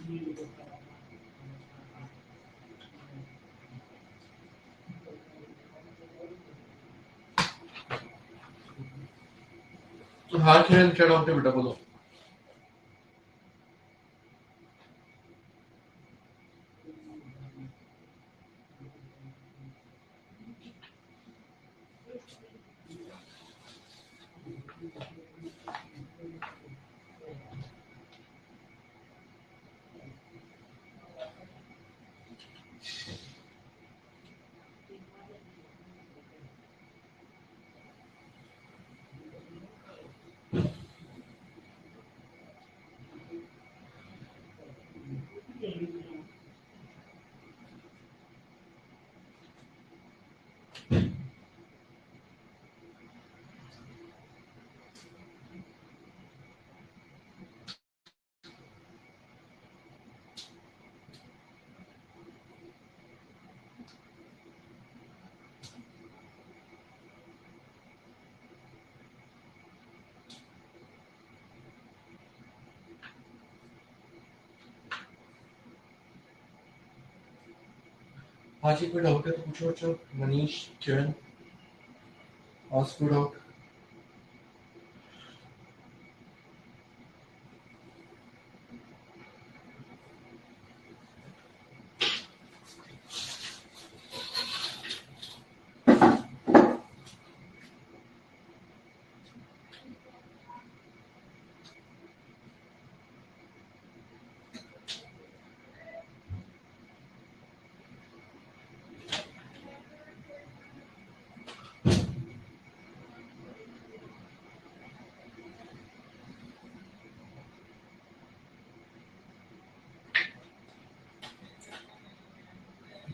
तो हाँ किरण क्या डाउट है बेटा बोलो। हाँ जी कोई डाउट है तो पूछो बच्चों। मनीष किरण आस्क कोई डाउट।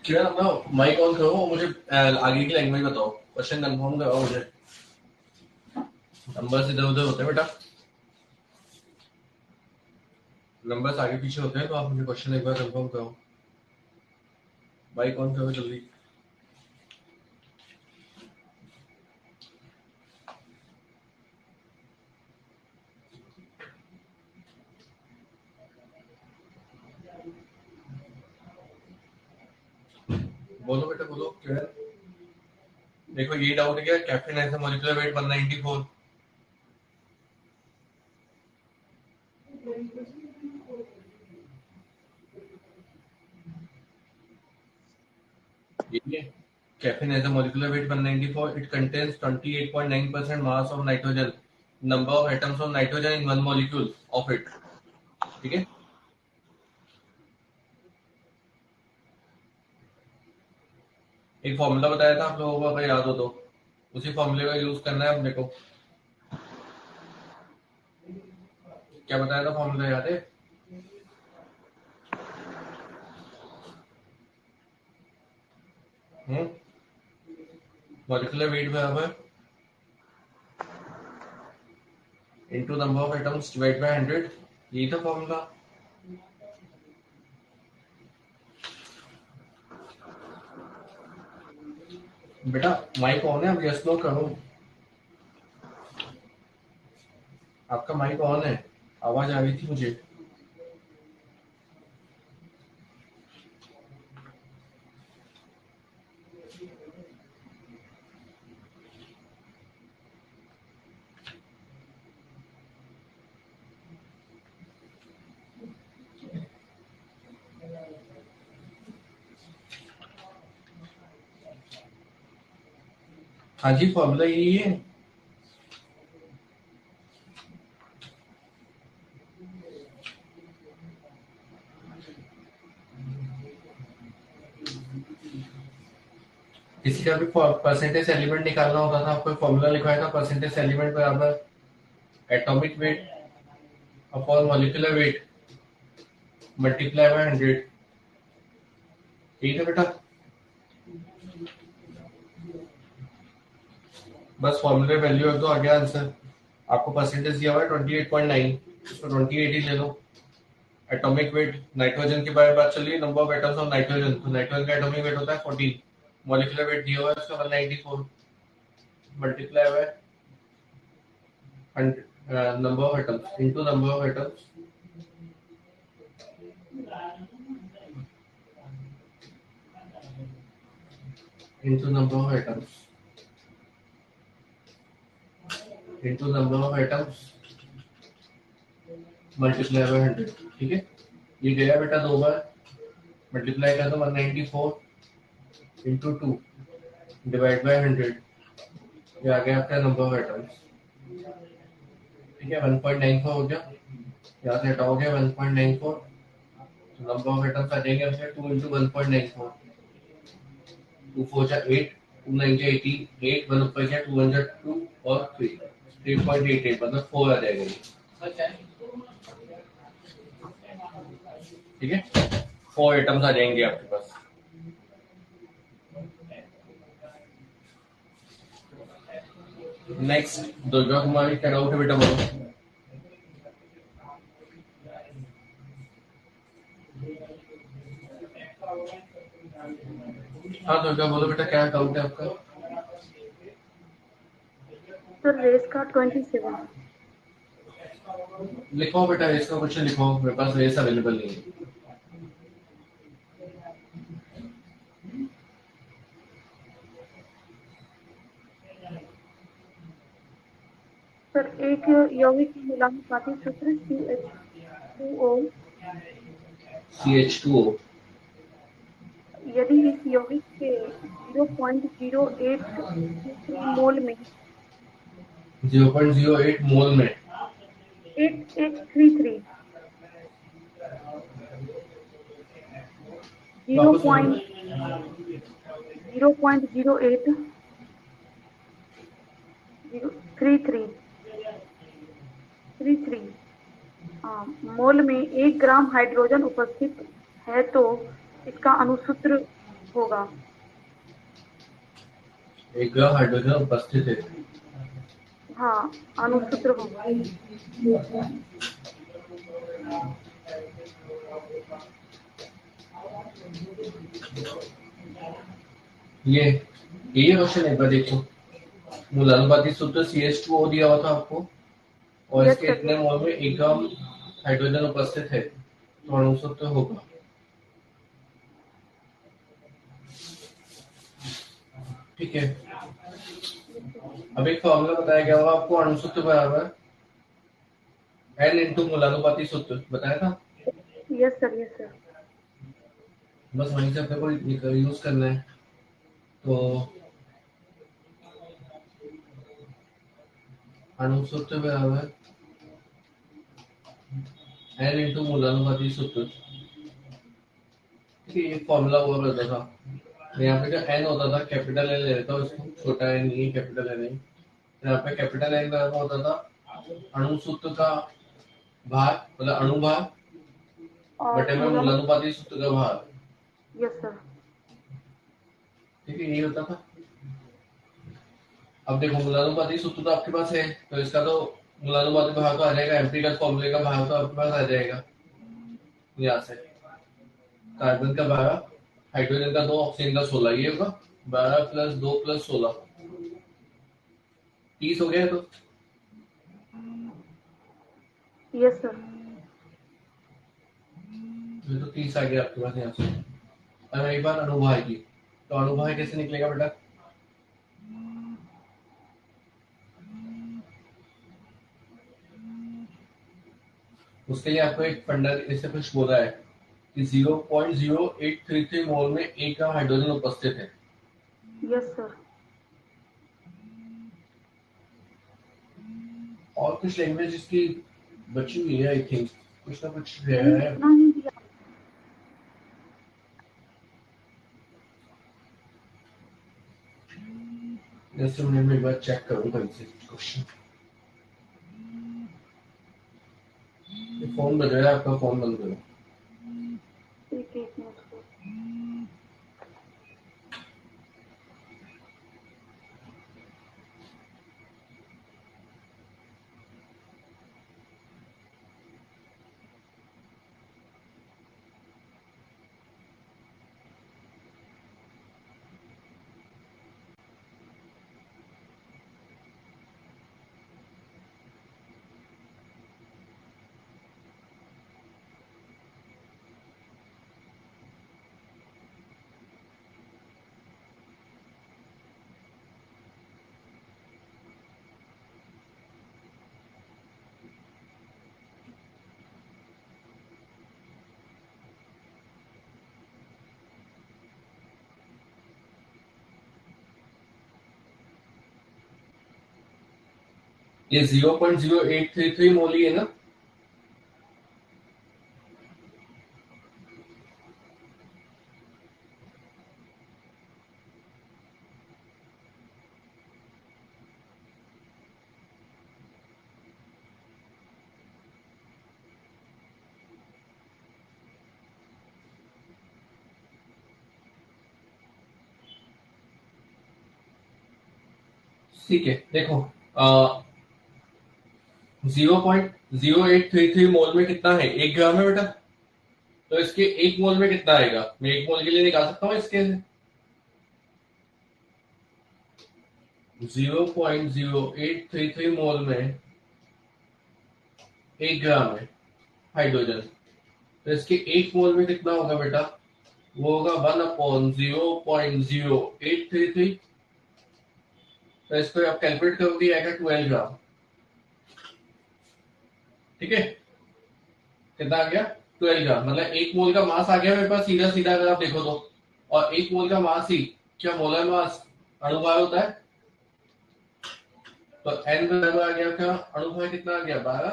किरण अपना माइक ऑन करो, मुझे आगे की लैंग्वेज बताओ, क्वेश्चन कंफर्म कराओ मुझे। नंबर्स इधर उधर होते हैं बेटा, नंबर्स आगे पीछे होते हैं, तो आप मुझे क्वेश्चन एक बार कंफर्म करो। माइक ऑन करो जल्दी। बोलो बेटा बोलो किरण। देखो ये डाउट है क्या, कैफीन ऐसा मॉलिक्यूलर वेट 194। ये caffeine has a molecular weight 194. It contains 28.9% mass of nitrogen. Number of atoms of nitrogen in one molecule of it. ठीक है। एक फॉर्मूला बताया था आप लोगों को, अगर याद हो तो उसी फॉर्मूले का यूज करना है अपने को। क्या बताया था फॉर्मूला, याद है? मॉलिक्यूलर वेट बराबर into number of atoms divide by 100। यही था फॉर्मूला। बेटा माइक ऑन है, अब यस नो करो। आपका माइक ऑन है, आवाज आ रही थी मुझे। हाँ जी फॉर्मूला यही है। किसी का भी परसेंटेज एलिमेंट निकालना होता था, आपको फॉर्मूला लिखवाया था, परसेंटेज एलिमेंट बराबर atomic weight upon molecular weight multiply by 100। ठीक है बेटा, बस फॉर्मूले वैल्यू रख दो, आ गया आंसर। आपको परसेंटेज दिया हुआ है 28.9, तो 28 ही ले लो। एटॉमिक वेट, नाइट्रोजन के बारे में बात चल रही है, number of atoms of nitrogen, तो नाइट्रोजन का एटॉमिक वेट होता है 14। मॉलिक्यूलर वेट दिया हुआ है उसका 194 multiply by number of atoms into number of atoms into number of atoms multiply by 100। ठीक है, ये गया बेटा 2 बार, मल्टीप्लाई कर दो 194 इंटू 2 डिवाइड बाय 100, ये आ गया आपका नंबर ऑफ एटम्स। ठीक है, 1.94 हो गया, यहाँ से हटाओगे 1.94, तो नंबर ऑफ एटम्स आ जाएंगे आपके 2 इंटू 1.94, 2 4 जा 8, 2 9 जा 18, 8 1 ऊपर गया, 2 1 जा 2 और 3, 3.88 मतलब 4 आ जाएगा ये। ठीक है, 4 एटम्स आ जाएंगे आपके पास। नेक्स्ट दुर्गा कुमारी, क्या डाउट है बेटा बोलो। हाँ दुर्गा बोलो बेटा, क्या डाउट है आपका। सर रेस का 27। लिखो बेटा, रेस का क्वेश्चन लिखो, मेरे पास रेस अवेलेबल नहीं है। सर एक यौगिक की मिलानुपाती सूत्र CH2O, यदि इस यौगिक के 0.0833 मोल में 0.08 मोल में 8833 वापस बोलो। 0.0833 मोल में 1 ग्राम हाइड्रोजन उपस्थित है तो इसका अणुसूत्र होगा। 1 ग्राम हाइड्रोजन उपस्थित है। हाँ, अणुसूत्र होगा। ये क्वेश्चन एक बार देखो, मूलानुपाती सूत्र CH2O दिया हुआ था आपको, और यस इसके सर। इतने मोल में 1 ग्राम हाइड्रोजन उपस्थित है, तो अणुसूत्र होगा। ठीक है, अब एक फॉर्मूला बताया गया होगा आपको, अणुसूत्र बराबर N इंटू मूलानुपाती सूत्र बताया था। Yes sir, yes sir. बस वहीं से अपने को यूज करना है। तो अणुसूत्र बराबर N इंटू मूलानुपाती सूत्र। ठीक है, ये फॉर्मूला हुआ करता था, यहाँ पे जो n होता था कैपिटल N ले लेता हूँ इसको, छोटा n नहीं कैपिटल N नहीं, तो यहाँ पे कैपिटल N बराबर होता था अणुसूत्र का भार, मतलब अणुभार और बटे में मूलानुपाती सूत्र का भार। Yes sir. ठीक है, यही होता था। अब देखो मूलानुपाती सूत्र तो आपके पास है, तो इसका तो मूलानुपाती भार तो आ जाएगा, एम्पिरिकल फॉर्मूले का भार तो आपके पास आ जाएगा। यहाँ से कार्बन का 12, हाइड्रोजन का 2, ऑक्सीजन का 16, ये होगा 12 प्लस 2 प्लस 16, 30 हो गया। तो यस सर। ये तो 30 आ गया आपके पास यहाँ से। अब एक बार अणुभार की, तो अणुभार कैसे निकलेगा बेटा। उसके लिए आपको एक फंडा ऐसे कुछ बोला है कि 0.0833 मोल में 1 ग्राम हाइड्रोजन उपस्थित है। Yes sir. और कुछ लैंग्वेज इसकी बची हुई है, आई थिंक कुछ ना कुछ है। नहीं, इतना ही दिया। जैसे मैं एक बार चेक करूंगा इनसे क्वेश्चन। फोन बज रहा है आपका, फोन बंद करो। एक एक मिनट सर। ये 0.0833 मोल ही है ना। ठीक है, देखो 0.0833 मोल में कितना है, 1 ग्राम है बेटा। तो इसके 1 मोल में कितना आएगा, मैं 1 मोल के लिए निकाल सकता हूँ इसके। 0.0833 मोल में 1 ग्राम है हाइड्रोजन। तो इसके 1 मोल में कितना होगा बेटा, वो होगा 1/0.0833। तो इसको आप कैलकुलेट करोगे आएगा 12 ग्राम। ठीक है, कितना आ गया, 12 ग्राम। मतलब 1 मोल का मास आ गया मेरे पास सीधा सीधा, अगर आप देखो तो। और 1 मोल का मास ही क्या मोलर मास अणुभार होता है। तो एन बराबर आ गया क्या, अणुभार कितना आ गया, 12।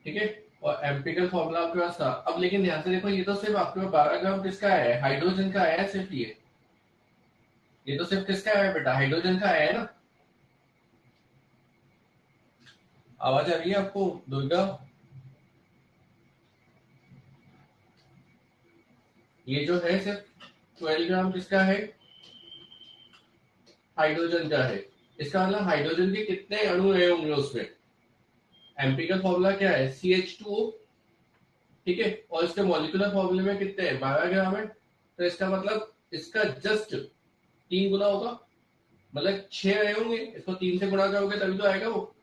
ठीक है, और एम्पिरिकल फॉर्मूला आपके पास था। अब लेकिन ध्यान से देखो, ये तो सिर्फ आपके पास 12 ग्राम किसका है, हाइड्रोजन का आया है सिर्फ। ये तो सिर्फ किसका है बेटा, हाइड्रोजन का आया है ना। आवाज आ रही है आपको दुर्गा। ये जो है सिर्फ 12 ग्राम किसका है, हाइड्रोजन का है। इसका मतलब हाइड्रोजन के कितने अणु रहे होंगे उसमें। एम्पिरिकल फॉर्मूला क्या है, CH2O। ठीक है, और इसके मॉलिक्यूलर फॉर्मूले में कितने हैं, 12 ग्राम है। तो इसका मतलब इसका जस्ट 3 गुना होगा, मतलब 6 रहे होंगे। इसको 3 से गुणा करोगे तभी तो आएगा वो।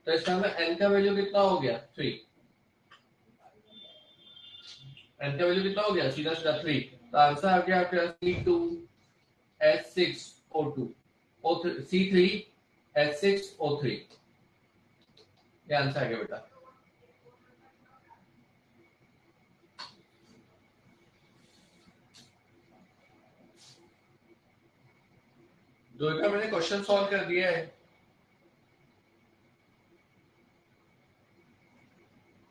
तो इसका मतलब एन का वैल्यू कितना हो गया, 3। एन का वैल्यू कितना हो गया, सीधा सीधा 3। तो आंसर आ गया आपके C2H6O2 C3H6O3। ये आंसर आ गया बेटा। दो का मैंने क्वेश्चन सॉल्व कर दिया है।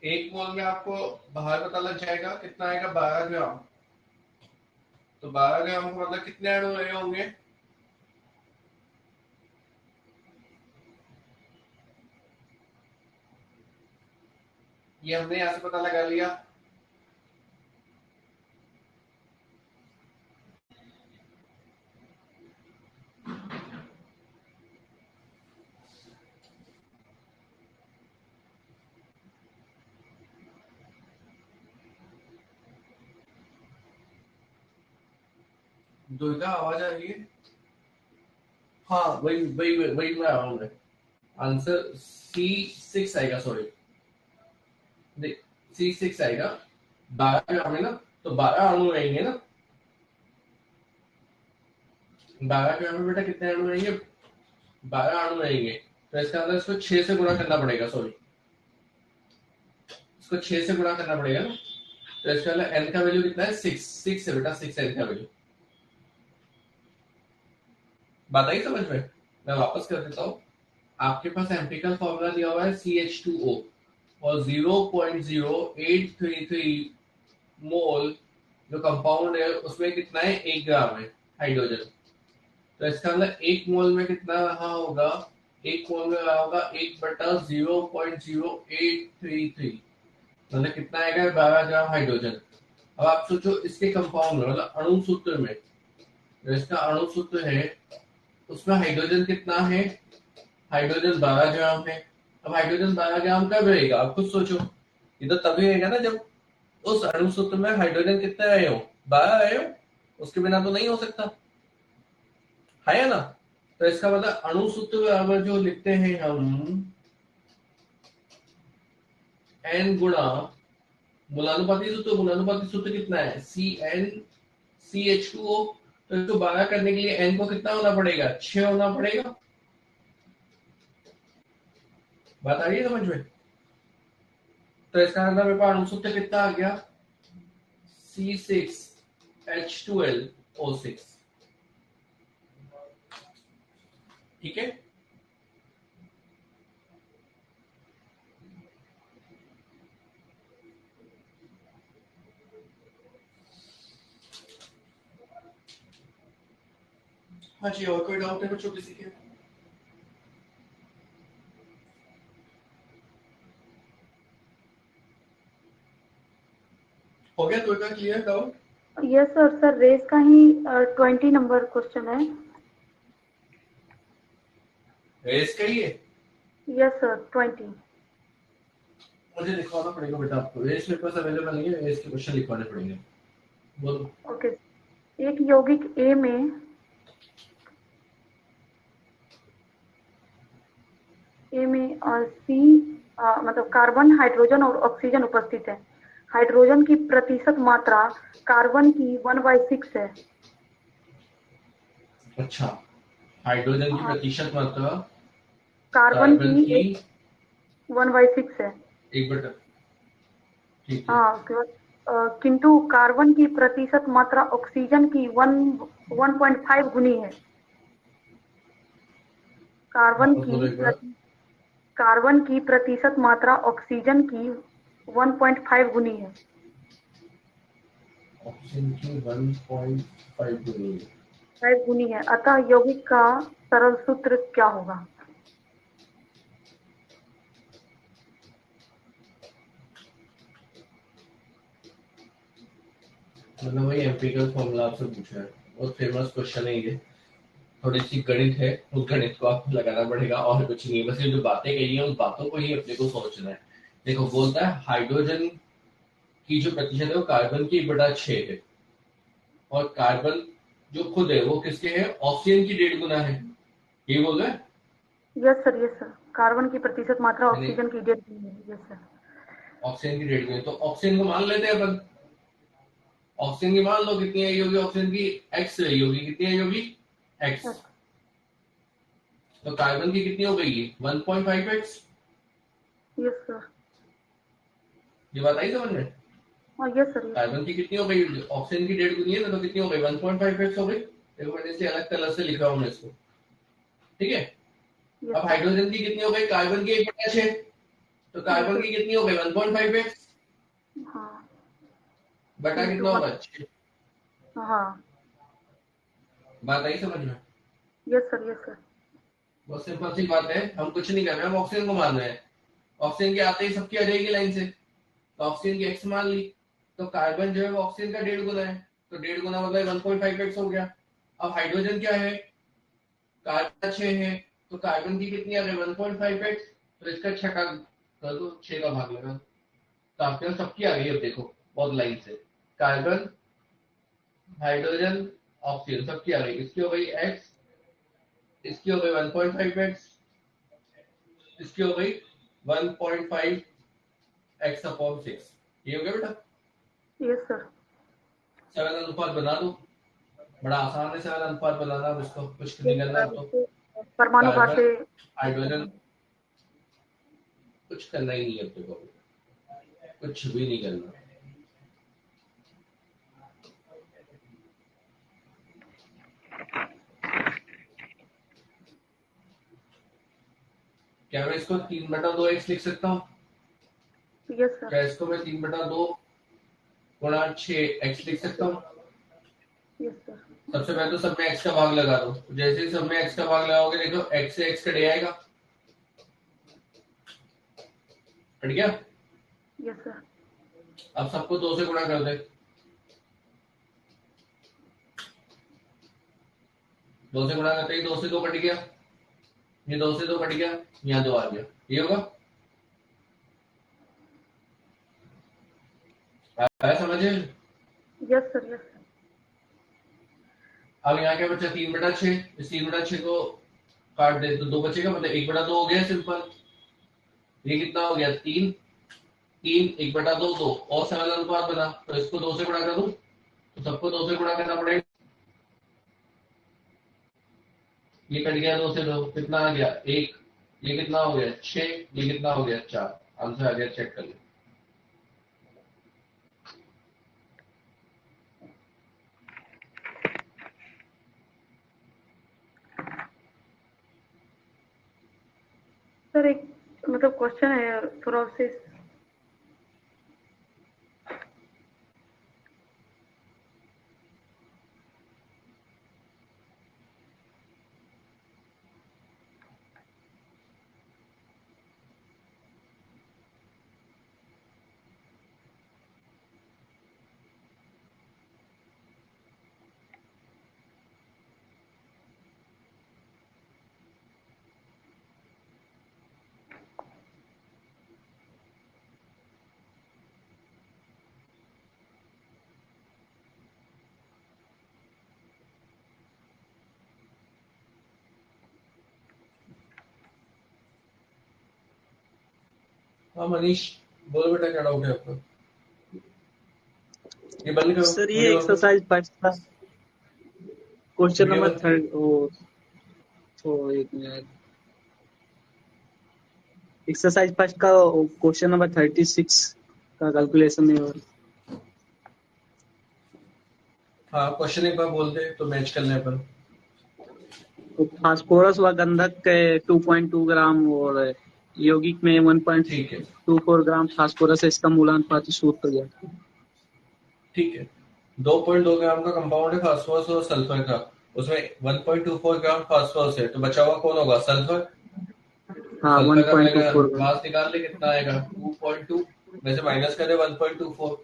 1 मोल में आपको बाहर पता लग जाएगा कितना आएगा, 12 ग्राम। तो 12 ग्राम का मतलब कितने अणु रहे होंगे, ये हमने यहां से पता लगा लिया। दुर्गा आवाज आ रही है। हाँ, वही वही वही मैं आ रहा हूँ। आंसर C6 आएगा, सॉरी C6 आएगा। 12 ग्राम है ना, तो 12 अणु रहेंगे ना। 12 ग्राम में बेटा कितने अणु रहेंगे, 12 अणु रहेंगे। तो इसका अंदर इसको 6 से गुणा करना पड़ेगा, सॉरी इसको 6 से गुणा करना पड़ेगा ना। तो इसका अंदर एन का वैल्यू कितना है, 6 है बेटा, 6 एन का वैल्यू। बात आई समझ में। मैं वापस कर देता हूँ। आपके पास एम्पिरिकल फॉर्मूला दिया हुआ है CH2O, और 0.0833 मोल जो कंपाउंड है उसमें कितना है, 1 ग्राम है हाइड्रोजन। तो इसका मतलब 1 मोल में कितना रहा होगा, 1 मोल में रहा होगा 1/0.0833। मतलब कितना आएगा, 12 ग्राम हाइड्रोजन। अब आप सोचो इसके कंपाउंड में, मतलब अणु सूत्र में, जो इसका अणु सूत्र है उसमें हाइड्रोजन कितना है, हाइड्रोजन 12 ग्राम है। अब हाइड्रोजन 12 ग्राम कब रहेगा, आप खुद सोचो। ये तो तभी रहेगा ना जब उस अणु सूत्र में हाइड्रोजन कितने रहे हो, 12 रहे हो। उसके बिना तो नहीं हो सकता, है ना। तो इसका मतलब अणु सूत्र बराबर जो लिखते हैं हम, एन गुणा मूलानुपाती सूत्र। मूलानुपाती सूत्र कितना है, CnCH2O। तो इसको 12 करने के लिए एन को कितना होना पड़ेगा, 6 होना पड़ेगा। बात आ रही है समझ में। तो इसका मतलब मेरे पास अणु सूत्र कितना आ गया, C6H12 O6। ठीक है, हाँ जी, और कोई डाउट है बच्चों किसी के? हो गया, कोई का clear doubt? Yes sir, sir race का ही 20 नंबर क्वेश्चन है। रेस का ही है? Yes sir, 20। मुझे लिखवाना पड़ेगा बेटा आपको, रेस मेरे पास अवेलेबल नहीं है, रेस के क्वेश्चन लिखवाने पड़ेंगे। बोलो। ओके। एक यौगिक ए में सी मतलब कार्बन, हाइड्रोजन और ऑक्सीजन उपस्थित है। हाइड्रोजन की प्रतिशत मात्रा कार्बन की 1/6 है। अच्छा, हाइड्रोजन की हाँ, प्रतिशत मात्रा कार्बन कार्बन की की 1/6 है। एक बटा, ठीक है। हाँ, उसके बाद किंतु कार्बन की प्रतिशत मात्रा ऑक्सीजन की 1.5 गुनी है। कार्बन वापस की बोलो एक बार। कार्बन की प्रतिशत मात्रा ऑक्सीजन की 1.5 गुनी है। ऑक्सीजन की 1.5 गुनी। 5 गुनी है, अतः यौगिक का सरल सूत्र क्या होगा? मतलब वही एम्पिरिकल फॉर्मूला आपसे पूछा है, बहुत फेमस क्वेश्चन है ये। थोड़ी सी गणित है, उस गणित को आपको लगाना पड़ेगा और कुछ नहीं, बस ये जो बातें कही है उस बातों को ही अपने को सोचना है। देखो, बोलता है हाइड्रोजन की जो प्रतिशत है वो कार्बन की 1/6 है, और कार्बन जो खुद है वो किसके है, ऑक्सीजन की 1.5 गुना है, ये बोल रहा है। Yes sir, yes sir, carbon की प्रतिशत मात्रा यानी ऑक्सीजन की 1.5 गुनी है। Yes sir. ऑक्सीजन की 1.5 गुना, तो ऑक्सीजन को मान लेते हैं अपन। ऑक्सीजन की मान लो कितनी आई होगी, ऑक्सीजन की एक्स रही होगी, कितनी आई होगी, एक्स। यस, तो कार्बन की कितनी हो गई, 1.5x। Yes sir. ये बात आई समझ में? हाँ, yes sir, yes sir. Carbon की कितनी हो गई, ऑक्सीजन की 1.5 गुनी है ना, तो कितनी हो गई, 1.5x हो गई। देखो मैंने इसे अलग कलर से लिखा हूं इसको, ठीक है। यस अब सर। हाइड्रोजन की कितनी हो गई, कार्बन की 1/6, तो यस कार्बन सर। की कितनी हो गई, 1.5x। हाँ, बटा इंटू कितना 1। होगा, 6। हाँ। बात आई समझ में? Yes sir, yes sir. बहुत सिंपल सी बात है, हम कुछ नहीं कर रहे, हम ऑक्सीजन को मान रहे हैं। ऑक्सीजन के आते ही सबकी आ जाएगी लाइन से, तो ऑक्सीजन की एक्स मान ली, तो कार्बन जो है वो ऑक्सीजन का 1.5 गुना है, तो 1.5 गुना मतलब 1.5x हो गया। अब हाइड्रोजन क्या है, कार्बन 6 है, तो कार्बन की कितनी आ गई, 1.5x। तो इसका 6 का कर दो, 6 का भाग लगा, तो आपके पास सबकी आ गई। अब देखो बहुत लाइन से, कार्बन, हाइड्रोजन, ऑक्सीजन सबकी आ गई। इसकी हो गई x, इसकी हो गई 1.5x, इसकी हो गई 1.5x/6। ये हो गया बेटा। Yes sir. सरल अनुपात बना दो, बड़ा आसान है सरल अनुपात बनाना, अब इसको कुछ नहीं करना। अब तो परमाणु भार कार्बन, से हाइड्रोजन, कुछ करना ही नहीं है अपने को, कुछ भी नहीं करना। क्या मैं इसको 3/2x लिख सकता हूँ? Yes sir. क्या इसको मैं 3/2 गुणा 6x लिख सकता हूँ? Yes sir. सबसे पहले तो सब में x का भाग लगा दो, जैसे ही सब में x का भाग लगाओगे देखो x से x कट जाएगा, कट गया। Yes sir. अब सबको 2 से गुणा कर दे, 2 से गुणा करते ही 2 से 2 कट गया, ये 2 से 2 कट गया, यहाँ 2 आ गया, ये होगा। आया समझ में? Yes sir. Yes sir. अब यहाँ क्या बचा, 3/6। इस 3/6 को काट दे तो 2 बचेगा, मतलब 1/2 हो गया सिंपल। ये कितना हो गया, 3। 3 1/2 2, और सरल अनुपात बना, तो इसको 2 से गुणा कर दूं, तो सबको 2 से गुणा करना पड़ेगा। ये कट गया 2 से 2, कितना आ गया, 1। ये कितना हो गया, 6। ये कितना हो गया, 4। आंसर आ गया, चेक कर लो। सर एक मतलब क्वेश्चन है थोड़ा उससे हाँ मनीष, बोलो बेटा क्या डाउट है आपका? ये बंद करो सर ये वीडियो को। एक्सरसाइज फर्स्ट था क्वेश्चन वीडियो नंबर बंद। 3 तो एक मिनट एक्सरसाइज फर्स्ट का क्वेश्चन नंबर 36 का कैलकुलेशन नहीं हो रहा। हाँ क्वेश्चन एक बार बोल दे तो मैच कर लें अपन। तो फास्फोरस व गंधक के 2.2 ग्राम और यौगिक में ठीक है 1.24 ग्राम फास्फोरस है, इसका मूलानुपाती सूत्र क्या है? ठीक है। 2.2 ग्राम का कंपाउंड है फास्फोरस और सल्फर का, उसमें 1.24 ग्राम फास्फोरस है, तो बचा हुआ कौन होगा? सल्फर। तो हाँ सल्फर का पहले 1.24 ग्राम। मास निकाल ले, कितना आएगा? 2.2 में से माइनस करे 1.24,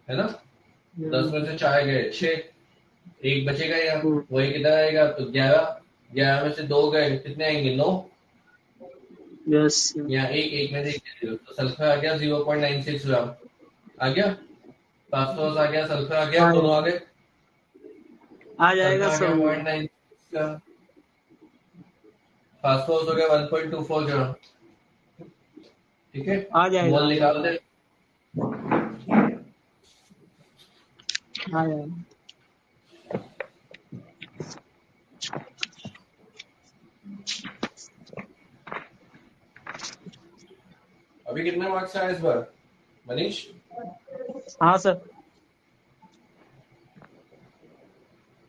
है ना? 10 में से 4 गए 6, एक बचेगा यहाँ, वही कितना आएगा? तो 11, 11 में से 2 गए, कितने आएंगे? 9। यस यहाँ एक में से 1 0, तो सल्फर आ गया 0.96 ग्राम। आ गया फास्फोरस, आ गया सल्फर, आ गया, दोनों आ गए। आ सल्फर जाएगा आ सर गया वो। 0.96 ग्राम, फास्फोरस हो गया 1.24 ग्राम। ठीक है, आ जाएगा मोल आ निकाल जाएगा दे। आ जाएगा। अभी कितने मार्क्स आए इस बार मनीष? हाँ सर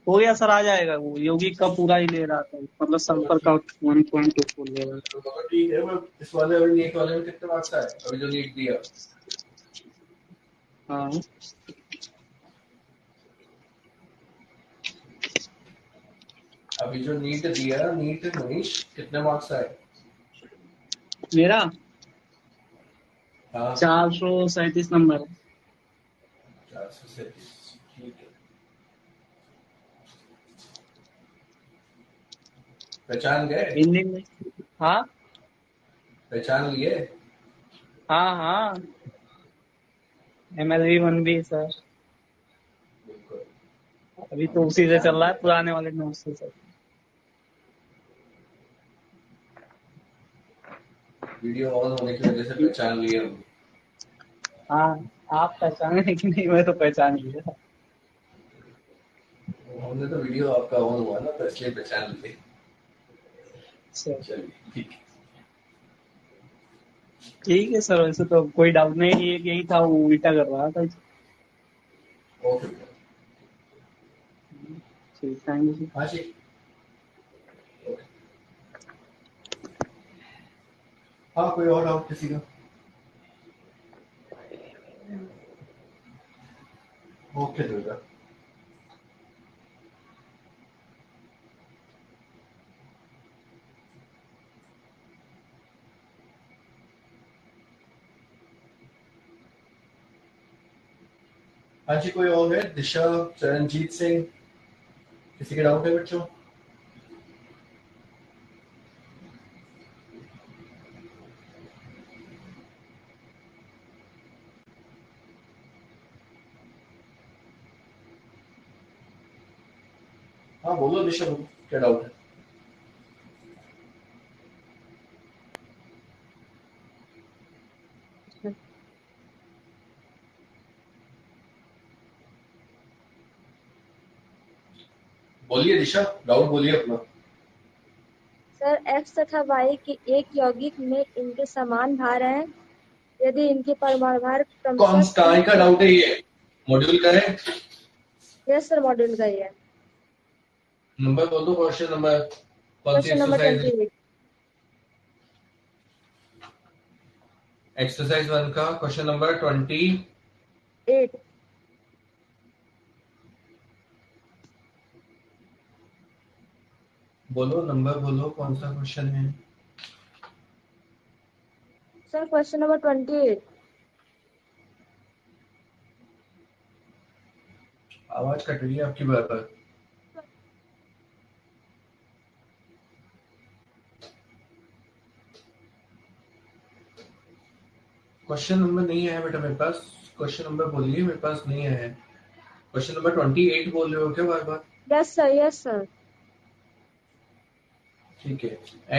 हो गया सर, आ जाएगा। वो यौगिक का पूरा ही ले रहा था, मतलब सल्फर का 1.24 ले रहा था। तो ठीक है, मैं इस वाले और नीट वाले में कितने मार्क्स आए अभी जो नीट दिया? हाँ अभी जो नीट दिया, नीट मनीष कितने मार्क्स आए? मेरा हाँ 437 नंबर है। 437, ठीक है। पहचान गए? हिंदी में। हाँ पहचान लिए? हाँ हाँ MLV 1 भी सर, बिल्कुल। अभी हम तो भी उसी से पहचान चल रहा है, लिए। पुराने वाले नोट से सर। वीडियो ऑन होने की वजह से पहचान लिए हम। हाँ आप पहचाने कि नहीं, मैं तो पहचान लिया। हमने तो वीडियो आपका ऑन हुआ ना, तो इसलिए पहचान लिए। सर चलिए ठीक है। ठीक है सर, वैसे तो कोई डाउट नहीं, एक यही था, वो उल्टा कर रहा था। ओके। ठीक, थैंक यू। हाँ जी। ओके। हाँ कोई और डाउट किसी का? ओके दुर्गा। हाँ जी, कोई और है? दिशा, चरणजीत सिंह, किसी के डाउट है बच्चों? हाँ बोलो दिशा, बोलो क्या डाउट है? बोलिए दिशा, डाउट बोलिए अपना। सर X तथा Y के एक यौगिक में इनके समान भार हैं, यदि इनके परमाणु भार कौन क्रमशः कहाँ का डाउट है ये? मॉड्यूल का है? यस सर मॉड्यूल का ही है। नंबर बोल दो, क्वेश्चन नंबर, कौन सी क्वेश्चन नंबर एक्सरसाइज है? 28। एक्सरसाइज 1 का क्वेश्चन नंबर 28। 8। बोलो नंबर, बोलो कौन सा क्वेश्चन है। Sir question number 28। आवाज कट रही है आपकी बार बार। क्वेश्चन नंबर नहीं है बेटा मेरे पास। क्वेश्चन नंबर बोलिए, मेरे पास नहीं है। क्वेश्चन नंबर 28 बोल रहे हो क्या बार बार? Yes sir, yes sir. ठीक है।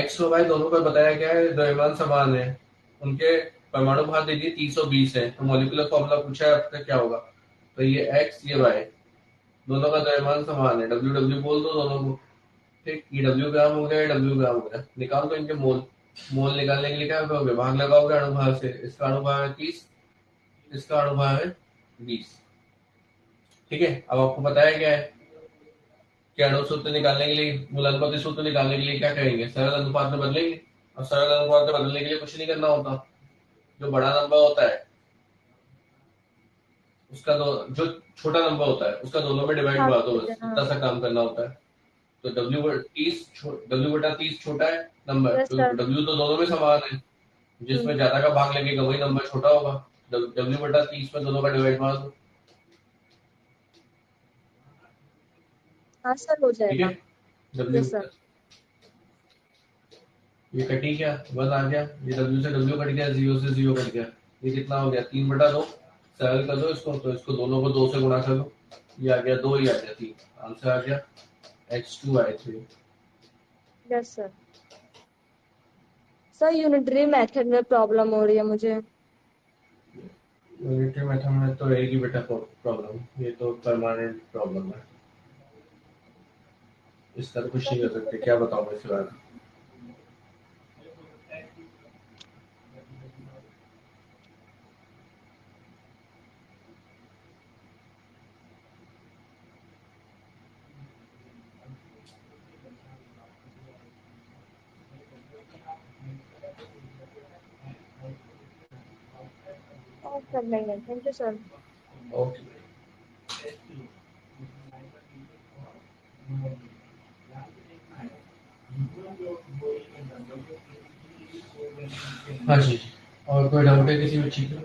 एक्स और वाई दोनों का बताया गया है, द्रव्यमान समान है, उनके परमाणु भार दे दिए 320 है, तो मॉलिक्यूलर फॉर्मूला पूछा है आपका क्या होगा। तो ये एक्स ये वाई दोनों का द्रव्यमान समान है, डब्ल्यू डब्ल्यू बोल दो दोनों को। ठीक, ये डब्ल्यू ग्राम हो गया, ये डब्ल्यू ग्राम हो गया, निकाल दो इनके मोल। मोल निकालने के लिए क्या करोगे, भाग लगाओगे अणुभार से। इसका अणुभार है 30, इसका अणुभार है 20। ठीक है, अब आपको बताया गया है कि अणु सूत्र निकालने के लिए, मूलानुपाती सूत्र निकालने के लिए क्या करेंगे, सरल अनुपात में बदलेंगे। और सरल अनुपात में बदलने के लिए कुछ नहीं करना होता, जो बड़ा नंबर होता है उसका दो, जो छोटा नंबर होता है उसका दोनों में डिवाइड हाफ मार दो, बस कीजिए, हाँ। इतना सा काम करना होता है। तो डब्ल्यू बटा 30 छोटा है नंबर, यस तो सर। डब्ल्यू तो दोनों में समान है, जिसमें ज्यादा का भाग लगेगा वही नंबर छोटा होगा। डब्ल्यू बटा 30 में दोनों का डिवाइड मार दो। हाँ सर, हो ठीक है, जाएगा। W yes sir. ये कटी क्या, 1 आ गया, ये डब्ल्यू से डब्ल्यू कट गया, 0 से 0 कट गया। ये कितना हो गया, 3/2। सरल कर दो इसको, तो इसको दोनों को 2 से गुणा कर लो। ये आ गया 2, ये आ गया 3, आंसर आ गया H2I3। Yes sir. Sir unitary method में प्रॉब्लम हो रही है मुझे। यूनिटरी मेथड में तो रहेगी बेटा प्रॉब्लम, ये तो परमानेंट प्रॉब्लम है, इसका तो कुछ नहीं कर सकते, क्या बताऊं मैं इस बारे में। और कर लेंगे, थैंक यू सर। ओके। हाँ जी, और कोई डाउट है किसी बच्ची का?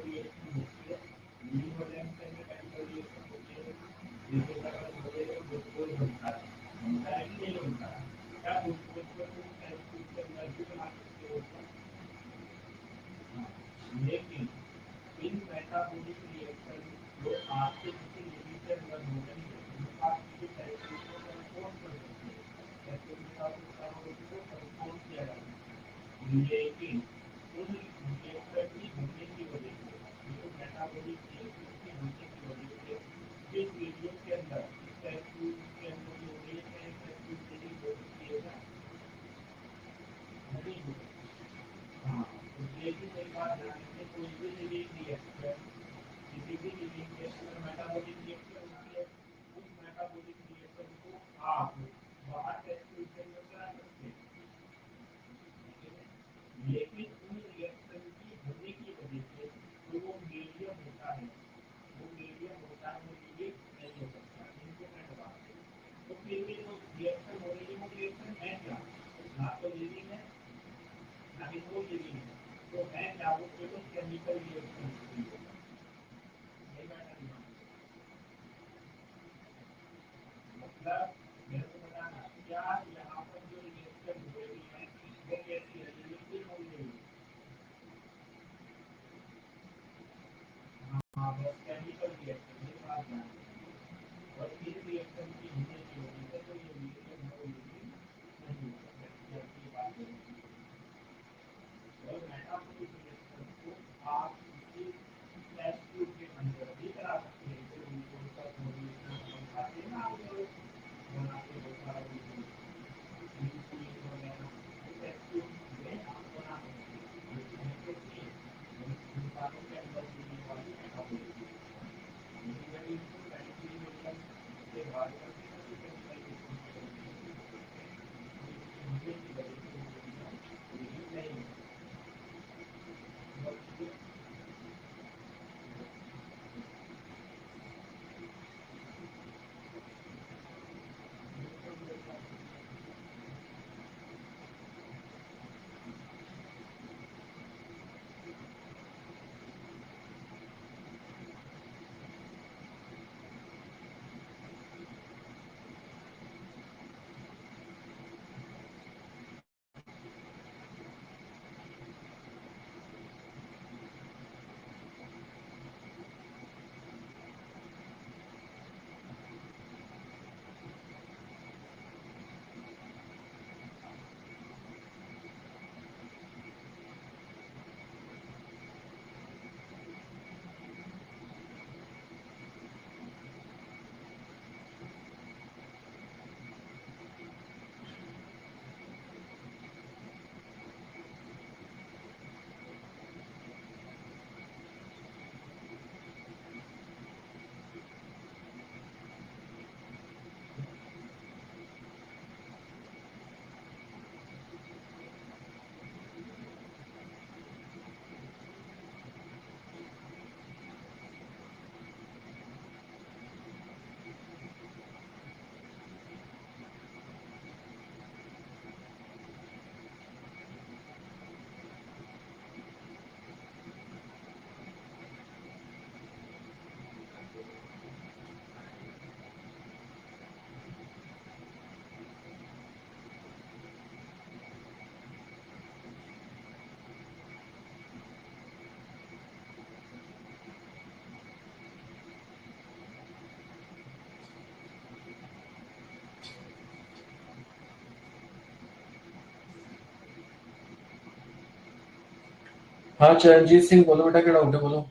हाँ चरणजीत सिंह बोलो बेटा, क्या डाउट है बोलो,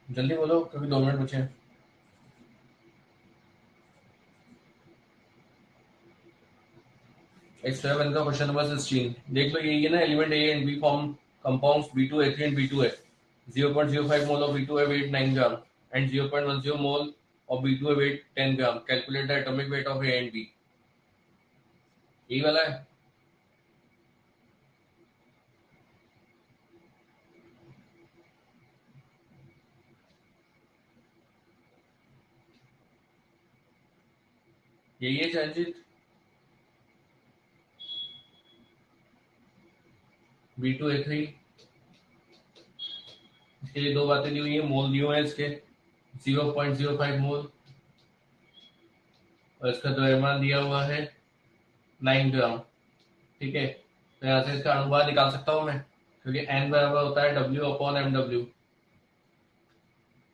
जल्दी बोलो क्योंकि 2 मिनट बचे हैं। X11 का क्वेश्चन नंबर 16 देख लो, यही है ना, element A and B form compounds B2A3 and B2A, 0.05 mole of B2A weight 9 gram and 0.10 mole of B2A weight 10 gram, calculate the atomic weight of A and B। यही वाला है। यही है चरणजीत, B2A3, इसके लिए दो बातें दी हुई है, मोल दिए हुए हैं इसके 0.05 मोल और इसका द्रव्यमान दिया हुआ है 9 ग्राम। ठीक है, तो यहाँ से इसका अनुपात निकाल सकता हूँ मैं, क्योंकि n बराबर होता है W/mw,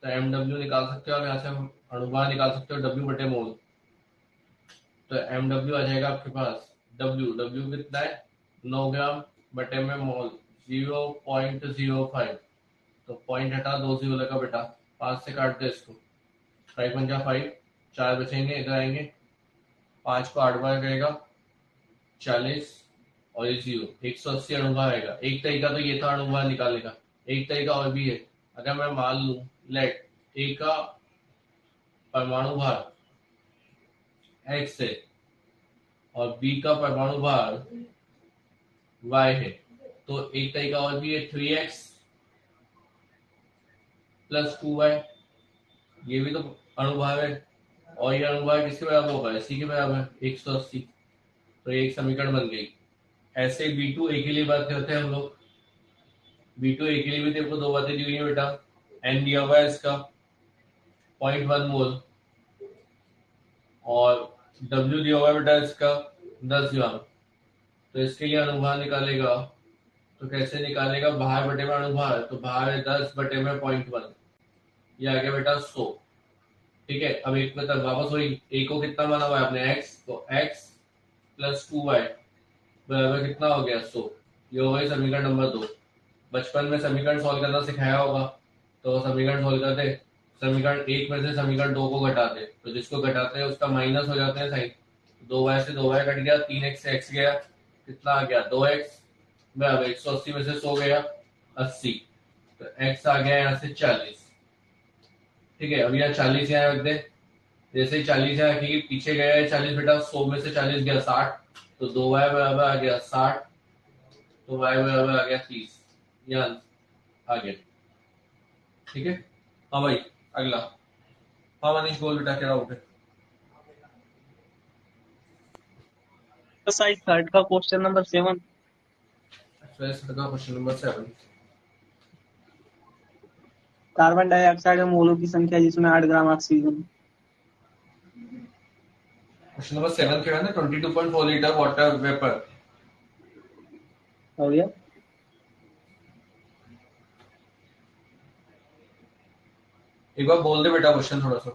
तो mw निकाल सकते हो, यहाँ से हम अनुपात निकाल सकते हो W/मोल। तो mw आ जाएगा आपके पास, w कितना है 9 ग्राम बटे में मोल 0.05, तो पॉइंट हटा, 2 0 लगा बेटा, 5 से काट दे इसको, 5 पंजा 5, 4 बचेंगे, इधर आएंगे, 5 को 8 बार करेगा 40 और ये 0, 180 अणुभार आएगा। एक तरीका तो ये था अणुभार निकालने का, एक तरीका और भी है, अगर मैं मान लूं लेट ए का परमाणु भार x है और b का परमाणु भार y है, तो एक तरीका और भी है 3x प्लस 2y, ये भी तो अणुभार है, और ये अणुभार किसके बराबर होगा, इसी के बराबर 180, तो ये एक समीकरण बन गई। ऐसे B2A के लिए बात करते हैं हम लोग, B2A के लिए भी तेरे को दो बातें दी हुई है बेटा, n दिया हुआ है इसका 0.1 मोल और W दिया हुआ है बेटा इसका 10 ग्राम, तो इसके लिए अनुभार निकालेगा, तो कैसे निकालेगा, भार बटे में अनुभार, तो भार है 10 बटे में 0.1, ये आ गया बेटा 100। ठीक है, अब एक मतलब वापस वही, a को कितना माना हुआ है आपने x, तो x प्लस 2y बराबर कितना हो गया 100, ये हो गई समीकरण नंबर 2। बचपन में समीकरण सॉल्व करना सिखाया होगा, तो समीकरण सॉल्व करते, समीकरण 1 में से समीकरण 2 को घटाते, तो जिसको घटाते हैं उसका माइनस हो जाता है साइन, 2y से 2y कट गया, 3x से x गया, कितना आ गया 2x बराबर 180 में से 100 गया 80, तो x आ गया यहाँ से 40। ठीक है, अब यहाँ 40 यहाँ रख दे, जैसे ही 40 यहाँ रखी, पीछे गया है 40 बेटा, 100 में से 40 गया 60, तो 2y बराबर आ गया 60, तो y बराबर आ गया 30, यहाँ आ गया। ठीक है, हाँ भाई अगला, हाँ मनीष बोल बेटा, क्या डाउट है। एक्सरसाइज 3 का question number 7, question number 7, carbon dioxide में मोलों की संख्या जिसमें 8 ग्राम ऑक्सीजन। क्वेश्चन नंबर 7 क्या है ना, 22.4 लीटर वाटर वेपर। हो गया, एक बार बोल दे बेटा क्वेश्चन थोड़ा सा।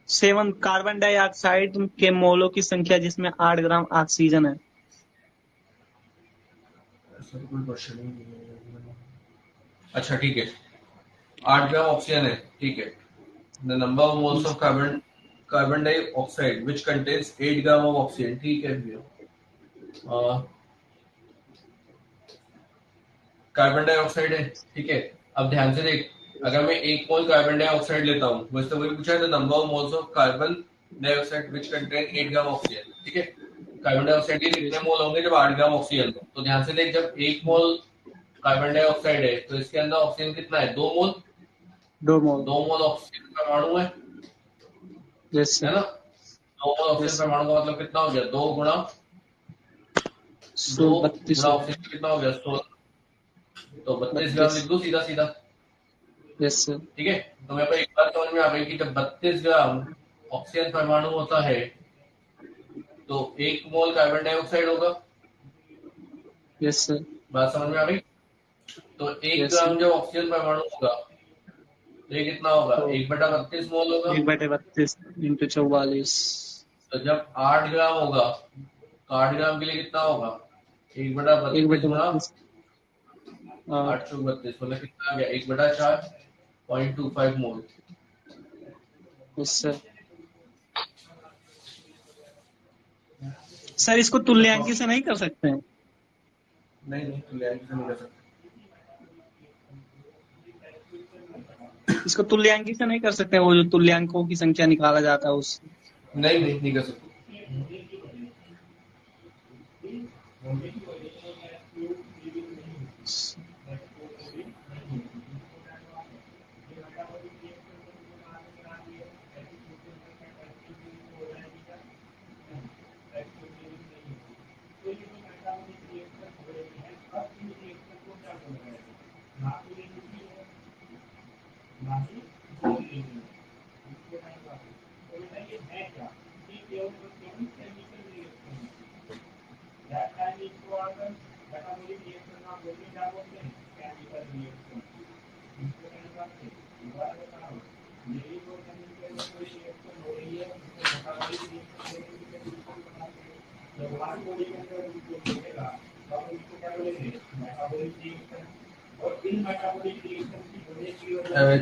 7, कार्बन डाइऑक्साइड के मोलों की संख्या जिसमें 8 ग्राम ऑक्सीजन है। कोई क्वेश्चन नहीं, अच्छा ठीक है, 8 ग्राम ऑक्सीजन है, ठीक है, the number of moles of carbon dioxide which contains 8 gram of oxygen, ठीक है भैया, कार्बन डाइऑक्साइड है, ठीक है। अब ध्यान से देख, अगर मैं 1 मोल कार्बन डाइऑक्साइड लेता हूँ, मुझसे वही पूछा है the number of moles of carbon dioxide which contain 8 gram oxygen, ठीक है। कार्बन डाइऑक्साइड के कितने मोल होंगे जब 8 ग्राम ऑक्सीजन, तो ध्यान से देख, जब 1 मोल कार्बन डाइऑक्साइड है तो इसके अंदर ऑक्सीजन कितना है, 2 मोल, 2 मोल, 2 मोल ऑक्सीजन परमाणु है, जैसे है ना, 2 मोल ऑक्सीजन परमाणु का मतलब कितना हो गया, 2 गुणा 32 ऑक्सीजन कितना हो गया 16, तो 32 ग्राम लिख दो सीधा सीधा। यस सर, ठीक है, तो मेरे को एक बात समझ में आ गई कि जब 32 ग्राम ऑक्सीजन परमाणु होता है तो 1 मोल कार्बन डाइऑक्साइड होगा, यस सर, बात समझ में आ गई। तो 1 Yes, ग्राम जब ऑक्सीजन परमाणु होगा तो ये कितना होगा, तो 1/32 मोल होगा। 1/32 × 44, तो जब 8 ग्राम होगा तो 8 ग्राम के लिए कितना होगा, 1/32 गुणा 1/32 हाँ, 8 चौक 32 मतलब कितना आ गया 1/4.25 मोल। उससे सर इसको तुल्यांकी से नहीं कर सकते हैं? नहीं नहीं तुल्यांक से नहीं कर सकते। इसको तुल्यांकी से नहीं कर सकते हैं, वो जो तुल्यांकों की संख्या निकाला जाता है उससे? नहीं नहीं नहीं कर सकते।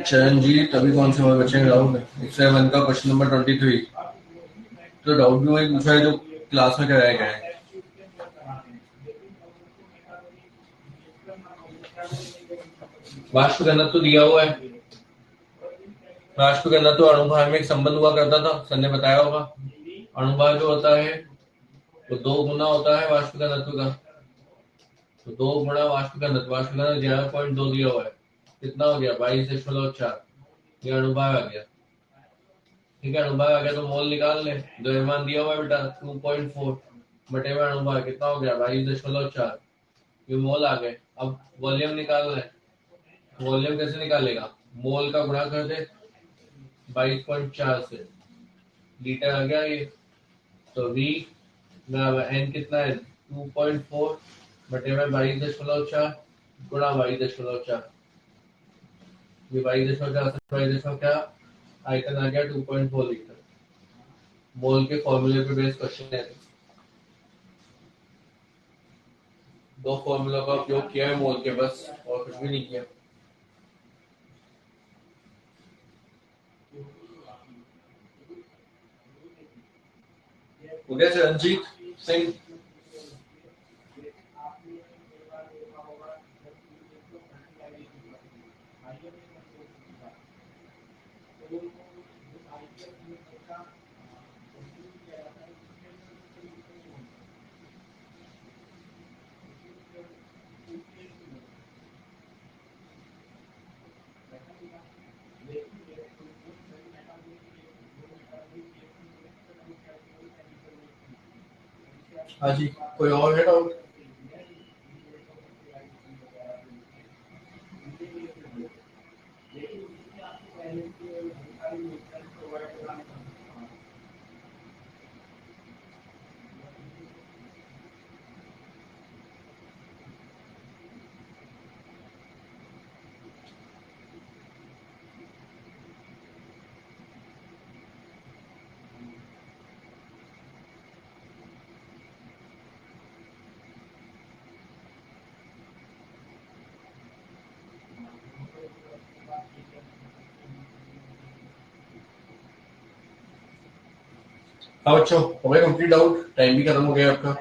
चरणजीत अभी कौन से और बचे डाउट? एक्सरसाइज 1 का क्वेश्चन नंबर 23। तो डाउट भी वही पूछा है जो क्लास में कराया गया है। वाष्प घनत्व तो दिया हुआ है। वाष्प घनत्व तो अणुभार में एक संबंध हुआ करता था, सर ने बताया होगा। अणुभार जो होता है वो 2 गुना होता है वाष्प घनत्व का। तो 2 गुना वाष्प घनत्व 11.2 दिया हुआ है। कितना हो गया 22.4। ये अणुभार आ गया। ठीक है, अणुभार आ गया तो मोल निकाल ले। द्रव्यमान दिया हुआ है बेटा 2.4 बटे में अणुभार कितना हो गया 22.4। ये मोल आ गए। अब वॉल्यूम निकालना है। वॉल्यूम कैसे निकालेगा? मोल का गुणा कर दे 22.4 से, लीटर आ गया ये। तो V बराबर N कितना है 2.4 बटे में 22.4 गुणा 22.4। ये 22.4 क्या आयतन आ गया 2.4 लीटर। मोल के फॉर्मूले पे बेस क्वेश्चन है। 2 फॉर्मूला का उपयोग किया है मोल के, बस और कुछ भी नहीं किया। हो गया चरणजीत सिंह? हाँ जी, कोई और है डाउट? हाँ बच्चों, हो गया कंप्लीट डाउट? टाइम भी खत्म हो गया आपका।